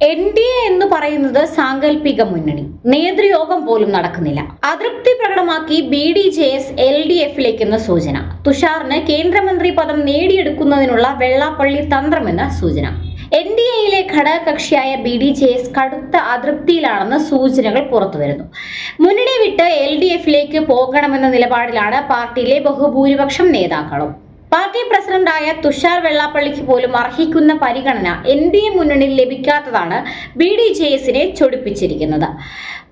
NDA എന്ന് പറയുന്നത് സാങ്കല്പിക മുന്നണി. നേതൃയോഗം പോലും നടക്കുന്നില്ല. അതൃപ്തി പ്രകടമാക്കി BDJS LDFിലേക്കെന്ന സൂചന. തുഷാറിന് കേന്ദ്രമന്ത്രി പദം നേടിയെടുക്കുന്നതിനുള്ള വെള്ളാപ്പള്ളി തന്ത്രമെന്ന സൂചന. NDAയിലെ ഘടകകക്ഷിയായ BDJS കടുത്ത അതൃപ്തിയിലാണെന്ന് സൂചനകൾ പുറത്തുവരുന്നു. മുന്നണി വിട്ട് LDFിലേക്ക് പോകണമെന്ന നിലപാടിലാണ് പാർട്ടിയിലെ ബഹുഭൂരിപക്ഷം നേതാക്കളും. പാർട്ടി പ്രസിഡന്റായ തുഷാർ വെള്ളാപ്പള്ളിക്ക് പോലും അർഹിക്കുന്ന പരിഗണന NDA മുന്നണിയിൽ ലഭിക്കാത്തതാണ് BDJSനെ ചൊടിപ്പിച്ചിരിക്കുന്നത്.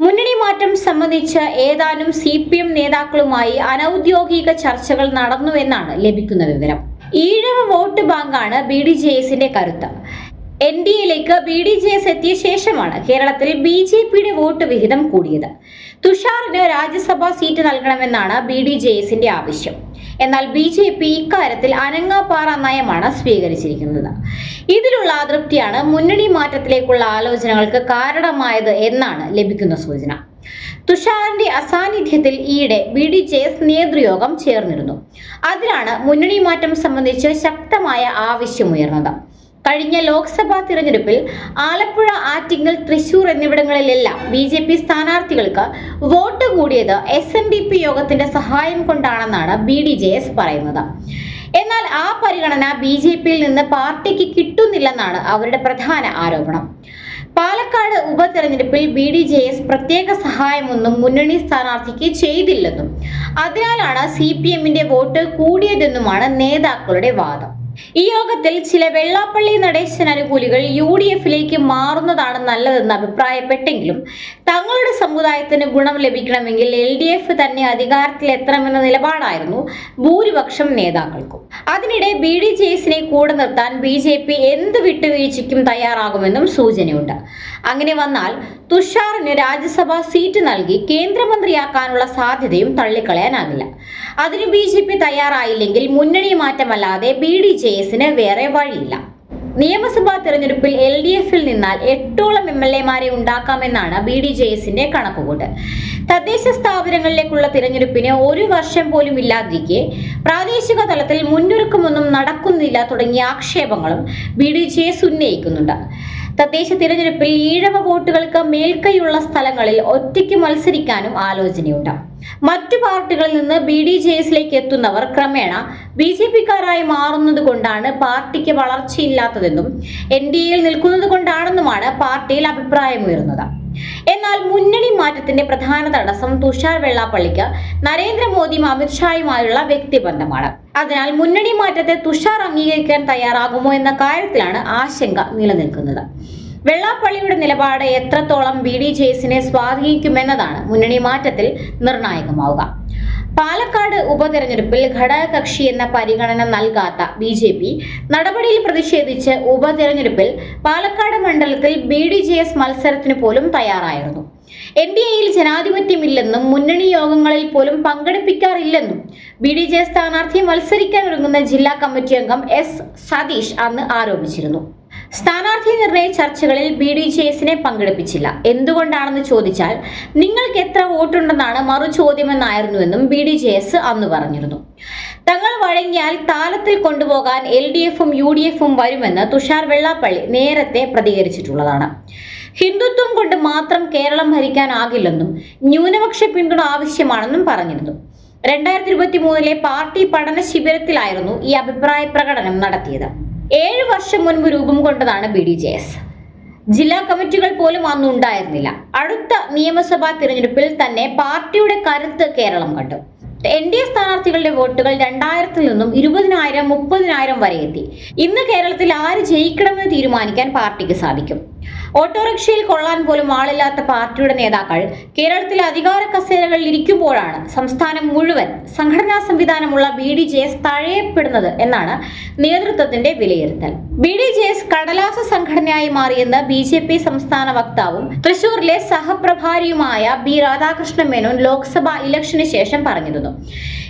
മുന്നണി മാറ്റം സംബന്ധിച്ച് ഏതാനും CPM നേതാക്കളുമായി അനൌദ്യോഗിക ചർച്ചകൾ നടന്നുവെന്നാണ് ലഭിക്കുന്ന വിവരം. ഈഴവ വോട്ട് ബാങ്കാണ് BDJSന്റെ കരുത്ത്. NDAയിലേക്ക് BDJS എത്തിയ ശേഷമാണ് കേരളത്തിൽ BJPയുടെ വോട്ട് വിഹിതം കൂടിയത്. തുഷാറിന് രാജ്യസഭാ സീറ്റ് നൽകണമെന്നാണ് BDJSന്റെ ആവശ്യം. എന്നാൽ BJP ഇക്കാര്യത്തിൽ അനങ്ങാപ്പാറ നയമാണ് സ്വീകരിച്ചിരിക്കുന്നത്. ഇതിലുള്ള അതൃപ്തിയാണ് മുന്നണി മാറ്റത്തിലേക്കുള്ള ആലോചനകൾക്ക് കാരണമായത് എന്നാണ് ലഭിക്കുന്ന സൂചന. തുഷാറിന്റെ അസാന്നിധ്യത്തിൽ ഈയിടെ BDJS നേതൃയോഗം ചേർന്നിരുന്നു. അതിലാണ് മുന്നണി മാറ്റം സംബന്ധിച്ച് ശക്തമായ ആവശ്യമുയർന്നത്. കഴിഞ്ഞ ലോക്സഭാ തിരഞ്ഞെടുപ്പിൽ ആലപ്പുഴ, ആറ്റിങ്ങൽ, തൃശൂർ എന്നിവിടങ്ങളിലെല്ലാം BJP സ്ഥാനാർത്ഥികൾക്ക് വോട്ട് കൂടിയത് SNDP യോഗത്തിന്റെ സഹായം കൊണ്ടാണെന്നാണ് BDJS പറയുന്നത്. എന്നാൽ ആ പരിഗണന BJPയിൽ നിന്ന് പാർട്ടിക്ക് കിട്ടുന്നില്ലെന്നാണ് അവരുടെ പ്രധാന ആരോപണം. പാലക്കാട് ഉപതെരഞ്ഞെടുപ്പിൽ BDJS പ്രത്യേക സഹായമൊന്നും മുന്നണി സ്ഥാനാർത്ഥിക്ക് ചെയ്തില്ലെന്നും അതിനാലാണ് CPMന്റെ വോട്ട് കൂടിയതെന്നുമാണ് നേതാക്കളുടെ വാദം. ഈ യോഗത്തിൽ ചില വെള്ളാപ്പള്ളി നടേശൻ അനുകൂലികൾ UDFിലേക്ക് മാറുന്നതാണ് നല്ലതെന്ന് അഭിപ്രായപ്പെട്ടെങ്കിലും തങ്ങളുടെ സമുദായത്തിന് ഗുണം ലഭിക്കണമെങ്കിൽ LDF തന്നെ അധികാരത്തിലെത്തണമെന്ന നിലപാടായിരുന്നു ഭൂരിപക്ഷം നേതാക്കൾക്കും. അതിനിടെ BDJSനെ കൂടെ നിർത്താൻ BJP എന്ത് വിട്ടുവീഴ്ചയ്ക്കും തയ്യാറാകുമെന്നും സൂചനയുണ്ട്. അങ്ങനെ വന്നാൽ തുഷാറിന് രാജ്യസഭാ സീറ്റ് നൽകി കേന്ദ്രമന്ത്രിയാക്കാനുള്ള സാധ്യതയും തള്ളിക്കളയാനാകില്ല. അതിന് BJP തയ്യാറായില്ലെങ്കിൽ മുന്നണി മാറ്റമല്ലാതെ BDJSന് വേറെ വഴിയില്ല. നിയമസഭാ തെരഞ്ഞെടുപ്പിൽ LDFിൽ നിന്നാൽ 8ഓളം MLAമാരെ ഉണ്ടാക്കാമെന്നാണ് BDJSന്റെ കണക്കുകൂട്ട്. തദ്ദേശ സ്ഥാപനങ്ങളിലേക്കുള്ള തിരഞ്ഞെടുപ്പിന് 1 വർഷം പോലും ഇല്ലാതിരിക്കെ പ്രാദേശിക തലത്തിൽ മുന്നൊരുക്കമൊന്നും നടക്കുന്നില്ല തുടങ്ങിയ ആക്ഷേപങ്ങളും BDJS ഉന്നയിക്കുന്നുണ്ട്. തദ്ദേശ തിരഞ്ഞെടുപ്പിൽ ഈഴവ വോട്ടുകൾക്ക് മേൽക്കൈയുള്ള സ്ഥലങ്ങളിൽ ഒറ്റയ്ക്ക് മത്സരിക്കാനും ആലോചനയുണ്ട്. മറ്റു പാർട്ടികളിൽ നിന്ന് BDJSലേക്ക് എത്തുന്നവർ ക്രമേണ BJPക്കാരായി മാറുന്നത് കൊണ്ടാണ് പാർട്ടിക്ക് വളർച്ചയില്ലാത്തതെന്നും NDAയിൽ നിൽക്കുന്നത് കൊണ്ടാണെന്നുമാണ് പാർട്ടിയിൽ അഭിപ്രായമുയർന്നത്. എന്നാൽ മുന്നണി മാറ്റത്തിന്റെ പ്രധാന തടസ്സം തുഷാർ വെള്ളാപ്പള്ളിക്ക് നരേന്ദ്രമോദിയും അമിത്ഷായുമായുള്ള വ്യക്തിബന്ധമാണ്. അതിനാൽ മുന്നണി മാറ്റത്തെ തുഷാർ അംഗീകരിക്കാൻ തയ്യാറാകുമോ എന്ന കാര്യത്തിലാണ് ആശങ്ക നിലനിൽക്കുന്നത്. വെള്ളാപ്പള്ളിയുടെ നിലപാട് എത്രത്തോളം BDJSനെ സ്വാധീനിക്കുമെന്നതാണ് മുന്നണി മാറ്റത്തിൽ നിർണായകമാവുക. പാലക്കാട് ഉപതെരഞ്ഞെടുപ്പിൽ ഘടകകക്ഷി എന്ന പരിഗണന നൽകാത്ത BJP നടപടിയിൽ പ്രതിഷേധിച്ച് ഉപതെരഞ്ഞെടുപ്പിൽ പാലക്കാട് മണ്ഡലത്തിൽ BDJS മത്സരത്തിന് പോലും തയ്യാറായിരുന്നു. NDAയിൽ ജനാധിപത്യമില്ലെന്നും മുന്നണി യോഗങ്ങളിൽ പോലും പങ്കെടുപ്പിക്കാറില്ലെന്നും BDJS സ്ഥാനാർത്ഥി മത്സരിക്കാൻ ഒരുങ്ങുന്ന ജില്ലാ കമ്മിറ്റി അംഗം S സതീഷ് അന്ന് ആരോപിച്ചിരുന്നു. സ്ഥാനാർത്ഥി നിർണയ ചർച്ചകളിൽ BDJSനെ പങ്കെടുപ്പിച്ചില്ല. എന്തുകൊണ്ടാണെന്ന് ചോദിച്ചാൽ നിങ്ങൾക്ക് എത്ര വോട്ടുണ്ടെന്നാണ് മറു ചോദ്യമെന്നായിരുന്നുവെന്നും BDJS അന്ന് പറഞ്ഞിരുന്നു. തങ്ങൾ വഴങ്ങിയാൽ താലത്തിൽ കൊണ്ടുപോകാൻ LDFും UDFും വരുമെന്ന് തുഷാർ വെള്ളാപ്പള്ളി നേരത്തെ പ്രതികരിച്ചിട്ടുള്ളതാണ്. ഹിന്ദുത്വം കൊണ്ട് മാത്രം കേരളം ഭരിക്കാനാകില്ലെന്നും ന്യൂനപക്ഷ പിന്തുണ ആവശ്യമാണെന്നും പറഞ്ഞിരുന്നു. 2023 പാർട്ടി പഠന ശിബിരത്തിലായിരുന്നു ഈ അഭിപ്രായ പ്രകടനം നടത്തിയത്. 7 വർഷം മുൻപ് രൂപം കൊണ്ടതാണ് BDJS. ജില്ലാ കമ്മിറ്റികൾ പോലും അന്ന് ഉണ്ടായിരുന്നില്ല. അടുത്ത നിയമസഭാ തിരഞ്ഞെടുപ്പിൽ തന്നെ പാർട്ടിയുടെ കരുത്ത് കേരളം കണ്ടു. NDA സ്ഥാനാർത്ഥികളുടെ വോട്ടുകൾ 2000-ൽ നിന്നും 20,000, 30,000 വരെ എത്തി. ഇന്ന് കേരളത്തിൽ ആര് ജയിക്കണമെന്ന് തീരുമാനിക്കാൻ പാർട്ടിക്ക് സാധിക്കും. ഓട്ടോറിക്ഷയിൽ കൊള്ളാൻ പോലും ആളില്ലാത്ത പാർട്ടിയുടെ നേതാക്കൾ കേരളത്തിലെ അധികാര കസേരകളിൽ ഇരിക്കുമ്പോഴാണ് സംസ്ഥാനം മുഴുവൻ സംഘടനാ സംവിധാനമുള്ള BDJS തഴയപ്പെടുന്നത് എന്നാണ് നേതൃത്വത്തിന്റെ വിലയിരുത്തൽ. BDJS കടലാസ സംഘടനയായി മാറിയെന്ന് BJP സംസ്ഥാന വക്താവും തൃശൂരിലെ സഹപ്രഭാരിയുമായ B രാധാകൃഷ്ണ മേനോൻ ലോക്സഭാ ഇലക്ഷന് ശേഷം പറഞ്ഞിരുന്നു.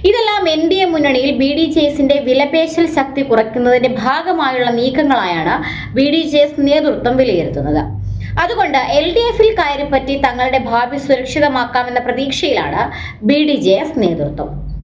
ഇതെല്ലാം NDA മുന്നണിയിൽ BDJSന്റെ വിലപേശൽ ശക്തി കുറയ്ക്കുന്നതിന്റെ ഭാഗമായുള്ള നീക്കങ്ങളായാണ് BDJS നേതൃത്വം വിലയിരുത്തുന്നത്. അതുകൊണ്ട് LDFിൽ കയറിപ്പറ്റി തങ്ങളുടെ ഭാവി സുരക്ഷിതമാക്കാമെന്ന പ്രതീക്ഷയിലാണ് BDJS നേതൃത്വം.